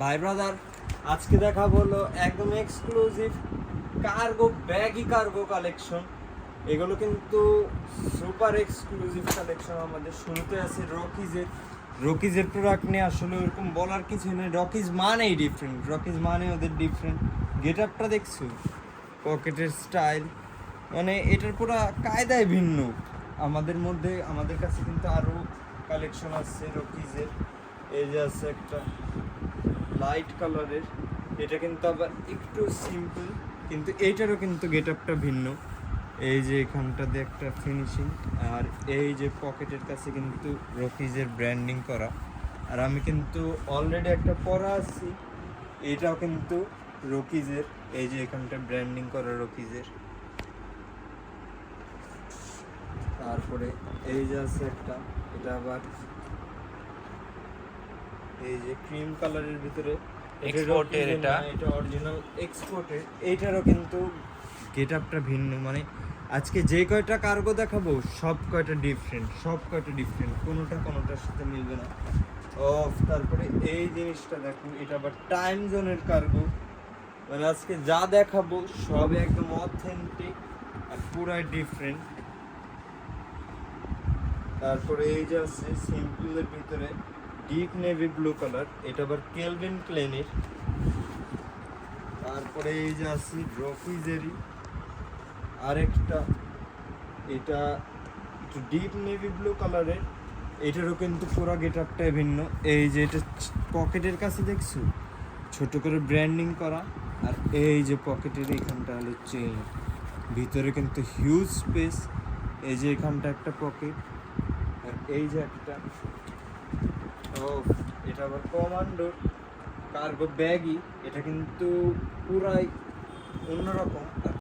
ভাই ব্রাদার, আজকে দেখাবো হলো একদম এক্সক্লুসিভ কার্গো কালেকশন। এগুলো কিন্তু সুপার এক্সক্লুসিভ কালেকশন। আমাদের শুরুতে আছে রকিজের প্রোডাক্ট নিয়ে আসলে ওরকম বলার কিছু নেই। রকিজ মানেই ডিফারেন্ট, রকিজ মানে ওদের ডিফারেন্ট। গেট আপটা দেখছো, পকেটের স্টাইল, মানে এটার পুরো কায়দায় ভিন্ন। আমাদের কাছে কিন্তু আরও কালেকশন আছে রকিজের। এই যে আছে একটা লাইট কালারের, এটা কিন্তু আবার একটু সিম্পল, কিন্তু এইটারও কিন্তু গেট আপটা ভিন্ন। এই যে এখানটাতে একটা ফিনিশিং, আর এই যে পকেটের কাছে কিন্তু রকিজের ব্র্যান্ডিং করা। আর আমি কিন্তু অলরেডি একটা পরা আছি, এটাও কিন্তু রকিজের। এই যে এখানটা ব্র্যান্ডিং করা রকিজের। তারপরে এই যে আছে একটা, এটা আবার এই যে ক্রিম কালারের ভিতরে, এক্সপোর্টের এটা অরিজিনাল এক্সপোর্টের। এইটারও কিন্তু গেট আপটা ভিন্ন। মানে আজকে যে কয়টা কার্গো দেখাবো সব কয়টা ডিফারেন্ট, কোনোটার সাথে মিলবে না। তারপরে এই জিনিসটা দেখুন, এটা আবার টাইম জোনের কার্গো। মানে আজকে যা দেখাবো সব একদম অথেন্টিক আর পুরাই ডিফারেন্ট। তারপরে এই যে আছে সিম্পলের ভিতরে ডিপ নেভি ব্লু কালার, এটা আবার কেলভিন ক্লেনের। তারপরে এই যে আছে রকিজেরই আরেকটা, এটা একটু ডিপ নেভি ব্লু কালারের। এটারও কিন্তু পুরো গেট আপটাই ভিন্ন। এই যে এটা পকেটের কাছে দেখছো ছোট করে ব্র্যান্ডিং করা, আর এই যে পকেটের এখানটা হলো চেইন, ভিতরে কিন্তু হিউজ স্পেস। এই যে এখানটা একটা পকেট, আর এই যে একটা, এটা আবার কমান্ডো কার্গো ব্যাগই। এটা কিন্তু পুরাই অন্যরকম।